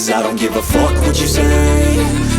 'cause I don't give a fuck what you say.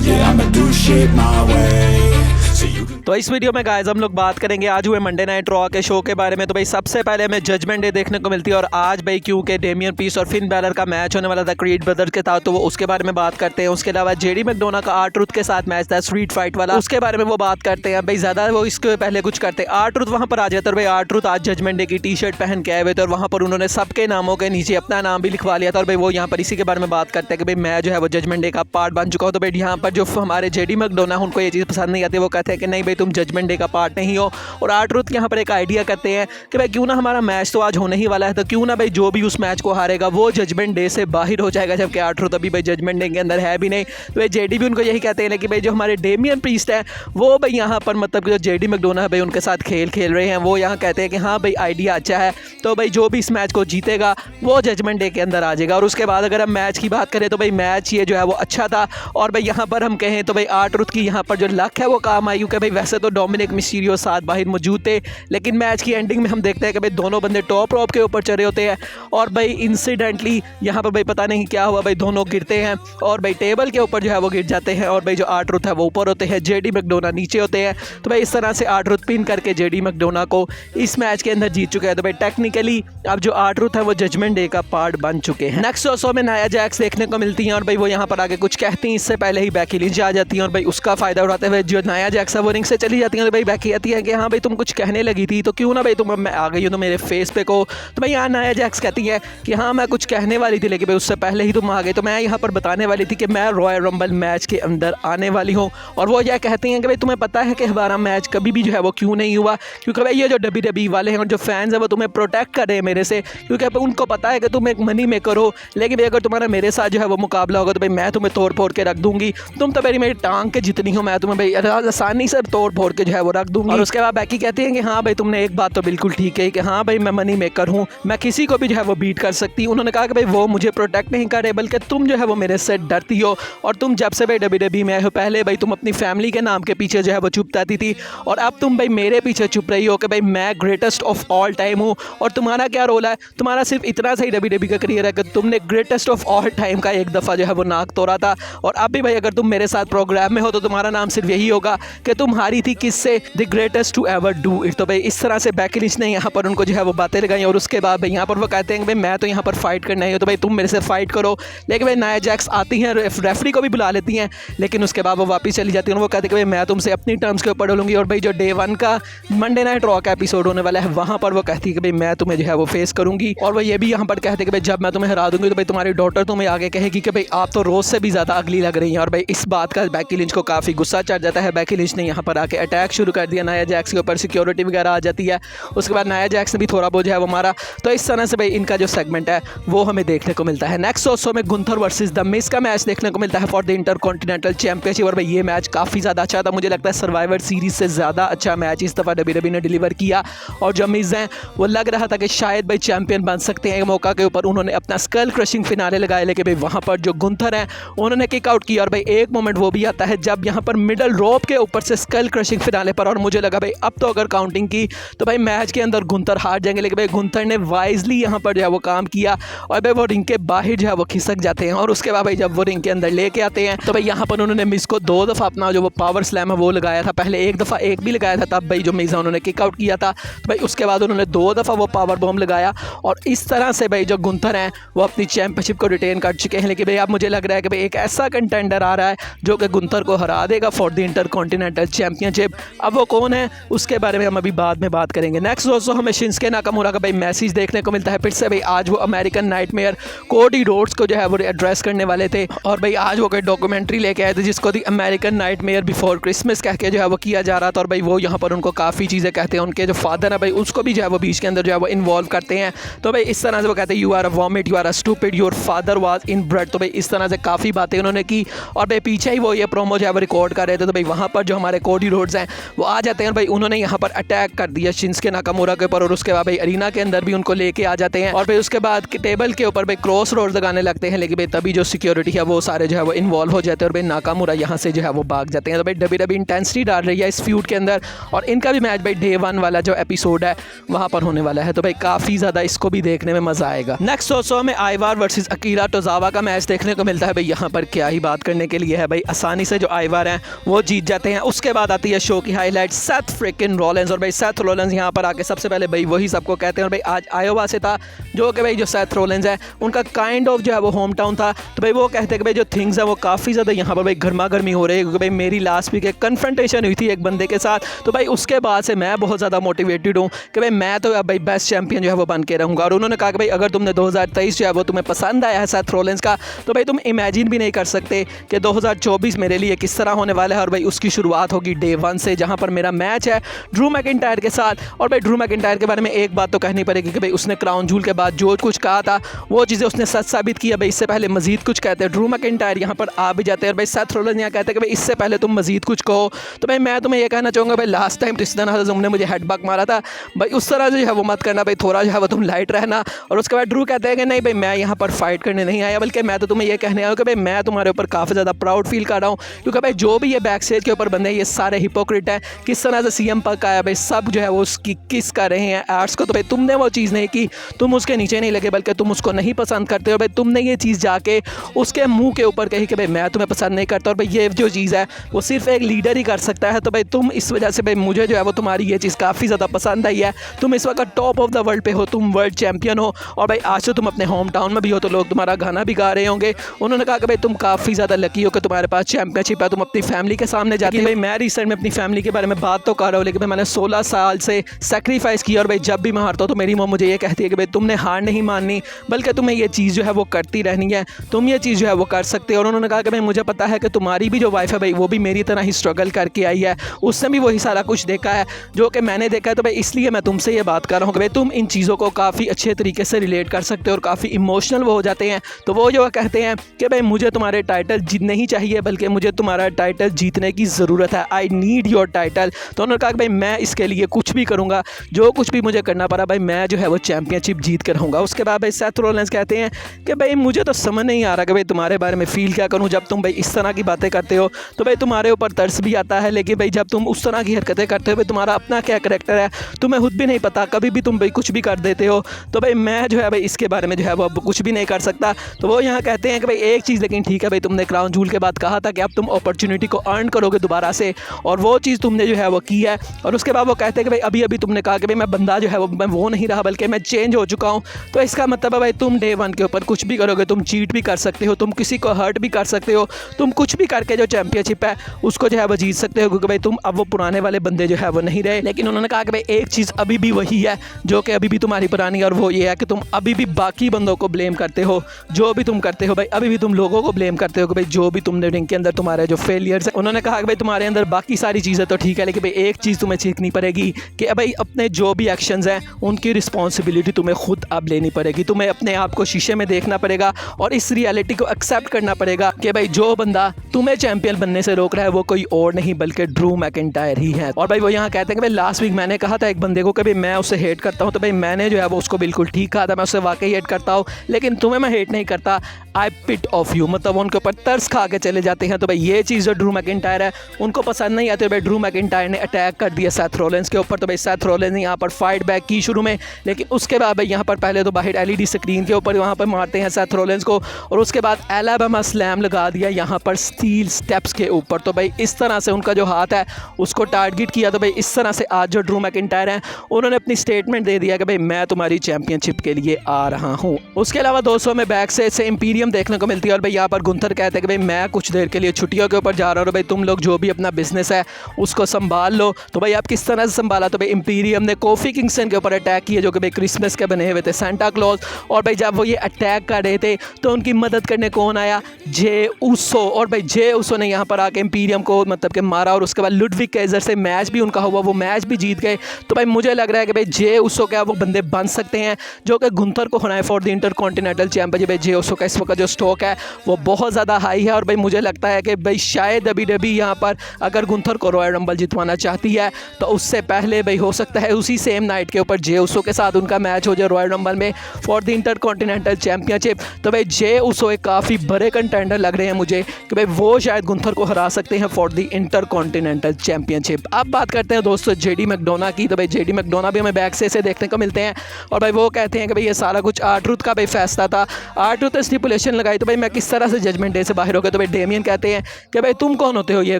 Yeah, I'ma do shit my way. So you can... तो इस video में guys हम लोग बात करेंगे आज हुए मंडे नाइट रॉ के शो के बारे में। तो भाई सबसे पहले हमें जजमेंट डे देखने को मिलती है और आज भाई क्योंकि डेमियन पीस और फिन बैलर का मैच होने वाला था क्रीड ब्रदर्स के साथ, तो वो उसके बारे में बात करते हैं। उसके अलावा जेडी मैकडोना का आर-ट्रुथ के साथ मैच था स्ट्रीट फाइट वाला, उसके बारे में वो बात करते हैं। भाई ज़्यादा वो इसके पहले कुछ करते हैं, आर-ट्रुथ वहाँ पर आ जाता है। भाई आर-ट्रुथ आज जजमेंट डे की टी शर्ट पहन के आए हुए थे और वहाँ पर उन्होंने सबके नामों के नीचे अपना नाम भी लिखवा लिया था। और भाई वो यहाँ पर इसी के बारे में बात करते हैं कि भाई मैं जो है वो जजमेंट डे का पार्ट बन चुका हूँ। तो भाई यहाँ पर जो हमारे जेडी मैकडोना उनको ये चीज़ पसंद नहीं आती, वो कहते हैं कि नहीं भाई तुम जजमेंट डे का पार्ट नहीं हो। और आर-ट्रुथ यहाँ पर एक आइडिया करते हैं कि भाई क्यों ना हमारा मैच तो आज होने ही वाला है, तो क्यों ना भाई जो भी उस मैच को हारेगा वो जजमेंट डे से बाहर हो जाएगा, जबकि आर-ट्रुथ अभी भाई जजमेंट डे के अंदर है भी नहीं। तो भाई जेडी भी उनको यही कहते हैं कि भाई जो हमारे डेमियन प्रीस्ट है वो भाई यहाँ पर मतलब कि जो जेडी मैकडोना है भाई उनके साथ खेल रहे हैं, वो यहाँ कहते हैं कि हाँ भाई आइडिया अच्छा है, तो भाई जो भी इस मैच को जीतेगा वो जजमेंट डे के अंदर आ जाएगा। और उसके बाद अगर हम मैच की बात करें तो भाई मैच ये जो है वो अच्छा था। और भाई यहाँ पर हम कहें तो भाई आर-ट्रुथ की यहाँ पर जो लक है वो काम आई, क्योंकि भाई वैसे तो डोमिनिक मिस्टीरियो साथ बाहर मौजूद थे, लेकिन मैच की एंडिंग में हम देखते हैं कि भाई दोनों बंदे टॉप रॉप के ऊपर चढ़े होते हैं और भाई इंसिडेंटली यहाँ पर भाई पता नहीं क्या हुआ, भाई दोनों गिरते हैं और भाई टेबल के ऊपर जो है वो गिर जाते हैं और भाई जो आर-ट्रुथ है वो ऊपर होते हैं, जेडी मैकडोना नीचे होते हैं। तो भाई इस तरह से आर-ट्रुथ पिन करके जेडी मैकडोना को इस मैच के अंदर जीत चुके हैं। तो भाई टेक्निकली अब जो आर-ट्रुथ है वो जजमेंट डे का पार्ट बन चुके हैं। नेक्स्ट शो में नाया जैक्स देखने को मिलती हैं और भाई वो यहाँ पर आगे कुछ कहती हैं, इससे पहले ही बैकी लिंच आ जाती हैं और भाई उसका फायदा उठाते हुए जो नाया जैक्स है वो रिंग से चली जाती हैं। तो भाई बैकी आती है कि हाँ भाई तुम कुछ कहने लगी थी, तो क्यों ना भाई तुम अब मैं आ गई हो तो मेरे फेस पे को। तो भाई यहाँ नाया जैक्स कहती है कि हाँ मैं कुछ कहने वाली थी लेकिन भाई उससे पहले ही तुम आ गए, तो मैं यहाँ पर बताने वाली थी कि मैं रॉयल रंबल मैच के अंदर आने वाली हूँ। और वो यह कहती हैं कि भाई तुम्हें पता है कि हमारा मैच कभी भी जो है वो क्यों नहीं हुआ, क्योंकि भाई ये जो WWE वाले हैं और जो फैंस हैं वो तुम्हें प्रोटेक्ट कर रहे हैं मेरे से, क्योंकि उनको पता है कि तुम एक मनी मेकर हो, लेकिन भाई अगर तुम्हारा मेरे साथ जो है वो मुकाबला होगा तो भाई मैं तुम्हें तोड़ फोड़ के रख दूंगी। तुम तो मेरी टांग के जितनी हो, मैं तुम्हें भाई आसानी से तोड़ फोड़ के जो है वो रख दूंगी। और उसके बाद बैकी कहती है कि हाँ भाई तुमने एक बात तो बिल्कुल ठीक है कि हाँ भाई मैं मनी मेकर हूँ, मैं किसी को भी जो है वो बीट कर सकती हूँ। उन्होंने कहा कि भाई वो मुझे प्रोटेक्ट नहीं कर रहे बल्कि तुम जो है वो मेरे से डरती हो, और तुम जब से भाई WWE में आए हो पहले भाई तुम अपनी फैमिली के नाम के पीछे जो है वो चुप जाती थी और अब तुम भाई मेरे पीछे चुप रही हो कि भाई मैं ग्रेटेस्ट ऑफ ऑल टाइम हूँ। और तुम्हारा क्या रोल है, तुम्हारा सिर्फ इतना सही WWE का करियर है कि तुमने ग्रेटेस्ट ऑफ ऑल टाइम का एक दफ़ा जो है वो नाक तोड़ा था, और अब भी भाई अगर तुम मेरे साथ प्रोग्राम में हो तो तुम्हारा नाम सिर्फ यही होगा कि तुम हारी थी किससे, the greatest to ever do it. तो भाई इस तरह से बैकी लिंच ने यहाँ पर उनको जो है वो बातें लगाई और उसके बाद भाई यहाँ पर वो कहते हैं कि भाई मैं तो यहाँ पर फाइट करना ही हो, तो भाई तुम मेरे से फाइट करो। लेकिन भाई नाया जैक्स आती हैं, रेफरी को भी बुला लेती हैं, लेकिन उसके बाद वो वापस चली जाती हैं और वो कहते हैं कि भाई मैं तुमसे अपनी टर्म्स के ऊपर डलूंगी। और भाई जो डे 1 का मंडे नाइट रॉ का एपिसोड होने वाला है वहाँ पर वो कहती है कि भाई मैं तुम्हें जो है वो फेस करूंगी। और वो ये भी यहाँ पर कहते हैं कि भाई जब मैं तुम्हें हरा दूंगी तो भाई तुम्हारी डॉटर तुम्हें आगे कहेगी कि भाई आप तो रोज़ से भी ज़्यादा अगली लग रही हैं। और भाई इस बात का बैकी लिंच को काफ़ी गुस्सा चढ़ जाता है। बैकी लिंच ने यहाँ पर आके अटैक शुरू कर दिया नाया जैक्स के ऊपर, सिक्योरिटी वगैरह आ जाती है। उसके बाद नाया जैक्स ने भी थोड़ा बहुत जो है वो मारा। तो इस तरह से भाई इनका जो सेगमेंट है वो हमें देखने को मिलता है। नेक्स्ट शो में गुंथर वर्सेस द मिज का मैच देखने को मिलता है फॉर द इंटरकॉन्टिनेंटल चैंपियनशिप। और भाई ये मैच काफ़ी ज़्यादा अच्छा था, मुझे लगता है सर्वाइवर सीरीज से ज़्यादा अच्छा मैच इस दफ़ा WWE ने डिलीवर किया। और जो मिज हैं वो लग रहा था कि शायद भाई चैंपियन बन सकते हैं, मौका के ऊपर उन्होंने अपना स्कल क्रशिंग फिनाले लगाया, लेकिन भाई वहाँ पर जो गुंथर हैं उन्होंने किक आउट किया। और भाई एक मोमेंट वो भी आता है जब यहाँ पर मिडल रोप के ऊपर से स्कल क्रशिंग फिनाले पर, और मुझे लगा भाई अब तो अगर काउंटिंग की तो भाई मैच के अंदर गुंथर हार जाएंगे, लेकिन भाई गुंथर ने वाइजली यहाँ पर जो है वो काम किया और भाई वो रिंग के बाहर जो है वो खिसक जाते हैं। और उसके बाद भाई जब वो रिंग के अंदर लेके आते हैं तो भाई यहाँ पर उन्होंने मिस को 2 दफ़ा अपना जो वो पावर स्लैम है वो लगाया था, पहले एक दफ़ा एक भी लगाया था तब भाई जो मिस है उन्होंने किक आउट किया था, तो भाई उसके बाद उन्होंने 2 दफ़ा वो पावर बॉम्ब लगाया। और इस तरह से भाई जो गुंथर हैं वो अपनी चैंपियनशिप को रिटेन कर चुके हैं। लेकिन भाई अब मुझे लग रहा है कि भाई एक ऐसा कंटेंडर आ रहा है जो कि गुंथर को हरा देगा फॉर द इंटरकॉन्टिनेंटल चैंपियनशिप। अब वो कौन है उसके बारे में हम अभी बाद में बात करेंगे। नेक्स्ट दोस्तों हमें शिंस्के नाकामुरा का भाई मैसेज देखने को मिलता है फिर से। भाई आज वो अमेरिकन नाइटमेयर कोडी रोड्स को जो है वो एड्रेस करने वाले थे और भाई आज वो कोई डॉक्यूमेंट्री लेके आए थे जिसको दी अमेरिकन नाइटमेयर बिफोर क्रिसमस कह के जो है वो किया जा रहा था। और भाई वो यहाँ पर उनको काफ़ी चीज़ें कहते हैं, उनके जो फादर है भाई उसको भी जो है वो बीच के अंदर जो है वो इन्वॉल्व करते हैं। तो भाई इस तरह से वो कहते हैं you are a vomit, you are a stupid, your father was in blood. तो भाई इस तरह से काफ़ी बातें उन्होंने की और भाई पीछे ही वो ये प्रोमो जो है वो रिकॉर्ड कर रहे थे। तो भाई वहाँ पर जो हमारे कोडी कोडी रोड्स हैं वो आ जाते हैं। भाई उन्होंने यहाँ पर अटैक कर दिया शिंसुके नाकामुरा के ऊपर और उसके बाद भाई अरीना के अंदर भी उनको लेके आ जाते हैं और फिर उसके बाद टेबल के ऊपर भाई क्रॉस रोड्स लगाने लगते हैं। लेकिन भाई तभी जो सिक्योरिटी है वो सारे जो है वो इन्वॉल्व हो जाते हैं और भाई नाकामुरा यहाँ से जो है वो भाग जाते हैं। तो भाई WWE इंटेंसिटी डाल रही है इस फ्यूड के अंदर और इनका भी मैच भाई डे 1 वाला जो एपिसोड है वहाँ पर होने वाला है। तो भाई काफ़ी ज़्यादा इसको भी देखने में मज़ा आएगा। नेक्स्ट दोस्तों में आइवार वर्सेस अकीरा टोजावा का मैच देखने को मिलता है। भाई यहाँ पर क्या ही बात करने के लिए है, भाई आसानी से जो आइवार हैं वो जीत जाते हैं। उसके बाद आती है शो की हाईलाइट सेथ फ्रिकिन रॉलिंस और भाई सेथ रॉलिंस यहाँ पर आके सबसे पहले भाई वही सबको कहते हैं और भाई आज आयोवा से था जो कि भाई जो सेथ रॉलिंस है उनका काइंड ऑफ जो है वो होम टाउन था। तो भाई वो कहते हैं कि भाई जो थिंग्स है वो काफ़ी ज़्यादा यहाँ पर भाई गर्मा गर्मी हो रही है क्योंकि भाई मेरी लास्ट वीक एक कन्फ्रंटेशन हुई थी एक बंदे के साथ। तो भाई उसके बाद से मैं बहुत ज़्यादा मोटिवेटेड हूँ कि भाई मैं तो अब भाई बेस्ट चैंपियन जो है वो बन के रहूँगा। और उन्होंने कहा कि भाई अगर तुमने 2023 जो है वो तुम्हें पसंद आया है सेथ रॉलिंस का तो भाई तुम इमेजिन भी नहीं कर सकते कि 2024 मेरे लिए किस तरह होने वाला है। और भाई उसकी शुरुआत होगी डे 1 से जहाँ पर मेरा मैच है ड्रू मैकिंटायर के साथ। और भाई ड्रू मैकिंटायर के बारे में एक बात तो कहनी पड़ेगी कि भाई उसने क्राउन जूल के बाद जो कुछ कहा था वो चीज़ें उसने सच साबित किया। भाई इससे पहले मजीद कुछ कहते हैं ड्रू मैकिंटायर यहाँ पर आ भी जाते हैं और भाई सेथ रॉलिंस यहाँ कहते हैं कि भाई इससे पहले तुम मजीद कुछ कहो। तो भाई मैं तुम्हें ये कहना चाहूँगा भाई लास्ट टाइम ट्रिस्टन हज़म ने मुझे हेडबक मारा था भाई उस तरह जो है वो मत करना भाई, थोड़ा जो है वो तुम लाइट रहना। और उसके बाद ड्रू कहते हैं कि नहीं भाई मैं यहाँ पर फाइट करने नहीं आया बल्कि मैं तो तुम्हें ये कहने आया हूँ कि भाई मैं तुम्हारे ऊपर काफ़ी ज़्यादा प्राउड फील कर रहा हूँ क्योंकि भाई जो भी ये बैक स्टेज के ऊपर बंदे हैं ये सारे हिपोक्रेट हैं। किस तरह से सीएम पक आया भाई सब जो है वो उसकी किस कर रहे हैं एड्स को। तो भाई तुमने वो चीज़ नहीं की, तुम उसके नीचे नहीं लगे बल्कि तुम उसको नहीं पसंद करते हो। भाई तुमने ये चीज़ जाके उसके मुंह के ऊपर कही कि भाई मैं तुम्हें पसंद नहीं करता और भाई ये जो चीज़ है वो सिर्फ एक लीडर ही कर सकता है। तो भाई तुम इस वजह से भाई मुझे जो है वो तुम्हारी ये चीज़ काफ़ी ज़्यादा पसंद आई है। तुम इस वक्त टॉप ऑफ द वर्ल्ड पे हो, तुम वर्ल्ड चैंपियन हो और भाई आज तो तुम अपने होम टाउन में भी हो तो लोग तुम्हारा गाना भी गा रहे होंगे। उन्होंने कहा कि भाई तुम काफ़ी ज़्यादा लकी हो कि तुम्हारे पास चैंपियनशिप है, तुम अपनी फैमिली के सामने जाती है। भाई मैं रिसेंट में अपनी फैमिली के बारे में बात तो कर रहा हूँ लेकिन भाई मैंने 16 साल से सेक्रीफाइस किया और भाई जब भी मैं हारता हूँ तो मेरी माँ मुझे ये कहती है कि भाई तुमने हार नहीं माननी बल्कि तुम्हें ये चीज़ जो है वो करती रहनी है, तुम ये चीज़ जो है वो कर सकते हो। और उन्होंने कहा कि भाई मुझे पता है कि तुम्हारी भी जो वाइफ है भाई वो भी मेरी तरह ही स्ट्रगल करके आई है, उसने भी वही सारा कुछ देखा है जो कि मैंने देखा है। तो भाई इसलिए मैं तुमसे ये बात कर रहा हूँ कि भाई तुम इन चीज़ों को काफ़ी अच्छे तरीके से रिलेट कर सकते हो और काफ़ी इमोशनल वो हो जाते हैं। तो वो जो कहते हैं कि भाई मुझे तुम्हारे टाइटल जीतने ही चाहिए बल्कि मुझे तुम्हारा टाइटल जीतने की ज़रूरत है, आई नीड योर टाइटल। तो उन्होंने कहा कि भाई मैं इसके लिए कुछ भी करूँगा, जो कुछ भी मुझे करना पड़ा भाई मैं जो है वो चैंपियनशिप जीत कर रहूँगा। उसके बाद भाई सेथ रॉलिंस कहते हैं कि भाई मुझे तो समझ नहीं आ रहा कि भाई तुम्हारे बारे में फ़ील क्या करूँ जब तुम भाई इस तरह की बातें करते हो। तो भाई तुम्हारे ऊपर तरस भी आता है लेकिन भाई जब तुम उस तरह की हरकतें करते हो भाई तुम्हारा अपना क्या करैक्टर है तुम्हें खुद भी नहीं पता, कभी भी तुम भाई कुछ भी कर देते हो। तो भाई मैं जो है भाई इसके बारे में जो है वो अब कुछ भी नहीं कर सकता। तो वो यहाँ कहते हैं कि भाई एक चीज़ लेकिन ठीक है भाई तुमने क्राउन जूल के बाद कहा था कि अब तुम अपॉर्चुनिटी को अर्न करोगे दोबारा से और वो चीज़ तुमने जो है वो की है। और उसके बाद वो कहते हैं कि भाई अभी अभी तुमने कहा कि भाई मैं बंदा जो है वो नहीं रहा बल्कि मैं चेंज हो चुका हूँ। तो इसका मतलब है भाई तुम डे 1 के ऊपर कुछ भी करोगे, तुम चीट भी कर सकते हो, तुम किसी को हर्ट भी कर सकते हो, तुम कुछ भी करके जो चैंपियनशिप है उसको जो है वो जीत सकते हो क्योंकि भाई तुम अब वो पुराने वाले बंदे जो है वो नहीं रहे। लेकिन उन्होंने कहा कि भाई एक चीज़ अभी भी वही है जो कि अभी भी तुम्हारी पुरानी, और वो ये है कि तुम अभी भी बाकी बंदों को ब्लेम करते हो, जो भी तुम करते हो भाई अभी भी तुम लोगों को ब्लेम करते हो कि भाई जो भी तुमने रिंग के अंदर तुम्हारे जो फेलियर्स है। उन्होंने कहा कि भाई तुम्हारे अंदर बाकी सारी चीज़ें तो ठीक है लेकिन भाई एक चीज़ तुम्हें सीखनी पड़ेगी कि भाई अपने जो भी एक्शंस हैं उनकी रिस्पॉन्सिबिलिटी तुम्हें खुद अब लेनी पड़ेगी। तुम्हें अपने आप को शीशे में देखना पड़ेगा और इस रियलिटी को एक्सेप्ट करना पड़ेगा कि भाई जो बंदा तुम्हें चैंपियन बनने से रोक रहा है वो कोई और नहीं बल्कि ड्रू मैकिंटायर ही है। और भाई वो यहाँ कहते हैं कि भाई लास्ट वीक मैंने कहा था एक बंदे को कि भाई मैं उसे हेट करता हूँ, तो भाई मैंने जो है वो उसको बिल्कुल ठीक कहा था, मैं उसे वाकई हेट करता हूँ लेकिन तुम्हें मैं हेट नहीं करता, आई पिट ऑफ यू, मतलब उनके ऊपर तरस खा के चले जाते हैं। तो भाई ये चीज़ जो ड्रू मैकिंटायर है उनको पसंद नहीं आती। भाई ड्रू मैकिंटायर ने अटैक कर दिया सेथ रॉलिंस के ऊपर। तो भाई सेथ रॉलिंस ने यहाँ पर फाइट बैक की शुरू में, लेकिन उसके बाद भाई यहाँ पर पहले तो बाहर LED स्क्रीन के ऊपर वहाँ पर मारते हैं सेथ रॉलिंस को और उसके बाद एलाबामा स्लैम लगा दिया यहाँ पर स्टील स्टेप्स के ऊपर। तो भाई इस तरह से उनका जो हाथ है उसको टारगेट किया। तो भाई इस तरह से आज जो ड्रू मैकिंटायर हैं उन्होंने अपनी स्टेटमेंट दे दिया कि भाई मैं तुम्हारी चैंपियनशिप के लिए आ रहा हूँ। उसके अलावा दोस्तों में बैक से इंपीरियम देखने को मिलती है और भाई यहाँ पर गुंथर कहते हैं कि भाई मैं कुछ देर के लिए छुट्टियों के ऊपर जा रहा हूँ, भाई तुम लोग जो भी अपना बिजनेस है उसको संभाल लो। तो भाई आप किस तरह से संभाला? तो भाई इंपीरियम ने कोफी किंगस्टन के ऊपर अटैक किया जो कि भाई क्रिसमस के बने हुए थे सेंटा क्लॉज। और भाई जब वो ये अटैक कर रहे थे तो उनकी मदद करने कौन आया? जे उसो। और भाई जे उसो ने यहाँ पर आके इंपीरियम को मतलब कि मारा और उसके बाद लुडविग केजर से मैच भी उनका हुआ, वो मैच भी जीत गए। तो भाई मुझे लग रहा है कि भाई जे उसो क्या वो बंदे बन सकते हैं जो कि गुंथर को हराए फॉर द इंटरकॉन्टिनेंटल चैंपियनशिप। भाई जे उसो का इस वक्त का जो स्टॉक है वो बहुत ज़्यादा हाई है। और भाई मुझे लगता है कि भाई शायद WWE यहाँ पर अगर गुंथर को रॉयल रंबल जितवाना चाहती है तो उससे पहले भाई हो सकता है उसी सेम नाइट के ऊपर जे उसो के साथ उनका मैच हो जाए रॉयल रंबल में for the inter continental championship. तो भाई जे उसो एक काफ़ी बड़े कंटेंडर लग रहे हैं मुझे कि भाई वो शायद गुंथर को हरा सकते हैं for the inter continental championship. अब बात करते हैं दोस्तों जेडी मैकडोना की। तो भाई जेडी मैकडोना भी हमें बैक से देखने को मिलते हैं और भाई वो कहते हैं कि भाई ये सारा कुछ R-Truth का भाई फैसला था। R-Truth ने स्टिपुलेशन लगाई तो भाई मैं किस तरह से जजमेंट डे से बाहर हो गया। तो भाई डेमियन कहते हैं कि भाई तुम कौन होते हो ये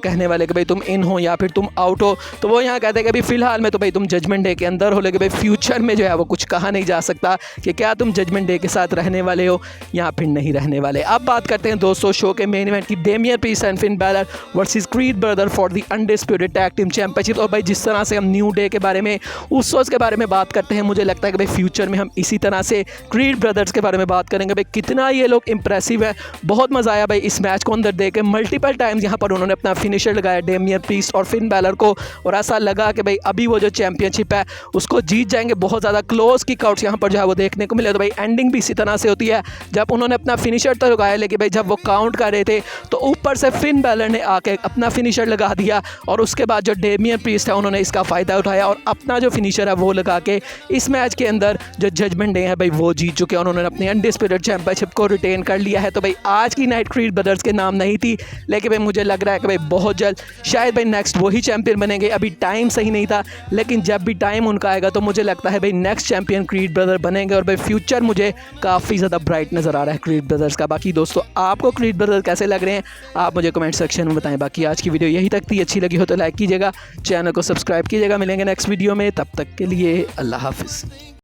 कहने वाले कि भाई तुम इन हो या फिर तुम आउट हो। तो वो यहाँ कहते हैं कि भाई फिलहाल में तो भाई तुम जजमेंट डे के अंदर हो, लेकिन भाई फ्यूचर में जो है वो कुछ कहा नहीं जा सकता कि क्या तुम जजमेंट डे के साथ रहने वाले हो या फिर नहीं रहने वाले। अब बात करते हैं दोस्तों शो के मेन इवेंट की, Damien priest and Finn Balor versus creed brother for the undisputed tag team championship. और भाई जिस तरह से हम न्यू डे के बारे में उसोस के बारे में बात करते हैं, मुझे लगता है कि भाई फ्यूचर में हम इसी तरह से क्रीड ब्रदर्स के बारे में बात करेंगे। भाई कितना ये लोग इंप्रेसिव है, बहुत मज़ा आया भाई इस मैच को अंदर देख के। मल्टीपल टाइम्स यहाँ पर उन्होंने अपना फिनिशर लगाया डेमियन प्रीस्ट और फिन बैलर को, और ऐसा लगा कि भाई अभी वो जो चैंपियनशिप है उसको जीत जाएंगे। बहुत ज़्यादा क्लोज किक आउट्स यहाँ पर जो है वो देखने को मिले। तो भाई एंडिंग भी इसी तरह से होती है जब उन्होंने अपना फिनिशर तो लगाया, लेकिन भाई जब वो काउंट कर रहे थे तो ऊपर से फिन बैलर ने आके अपना फिनिशर लगा दिया और उसके बाद जो डेमियन प्रीस्ट है उन्होंने इसका फ़ायदा उठाया और अपना जो फिनिशर है वो लगा के इस मैच के अंदर जो जजमेंट डे है भाई वो जीत चुके हैं। उन्होंने अपनी अनडिस्प्यूटेड चैंपियनशिप को रिटेन कर लिया है। तो भाई आज की नाइट क्रीड ब्रदर्स के नाम नहीं थी, लेकिन भाई मुझे लग रहा है कि भाई बहुत जल्द शायद भाई नेक्स्ट वही चैंपियन बनेंगे। अभी टाइम सही नहीं था, लेकिन जब भी टाइम उनका आएगा तो मुझे लगता है भाई नेक्स्ट चैंपियन क्रीड ब्रदर बनेंगे और भाई फ्यूचर मुझे काफ़ी ज़्यादा ब्राइट नज़र आ रहा है क्रीड ब्रदर्स का। बाकी दोस्तों आपको क्रीड ब्रदर्स कैसे लग रहे हैं आप मुझे कमेंट सेक्शन में बताएं। बाकी आज की वीडियो यही तक थी, अच्छी लगी हो तो लाइक कीजिएगा, चैनल को सब्सक्राइब कीजिएगा। मिलेंगे नेक्स्ट वीडियो में, तब तक के लिए अल्लाह हाफिज़।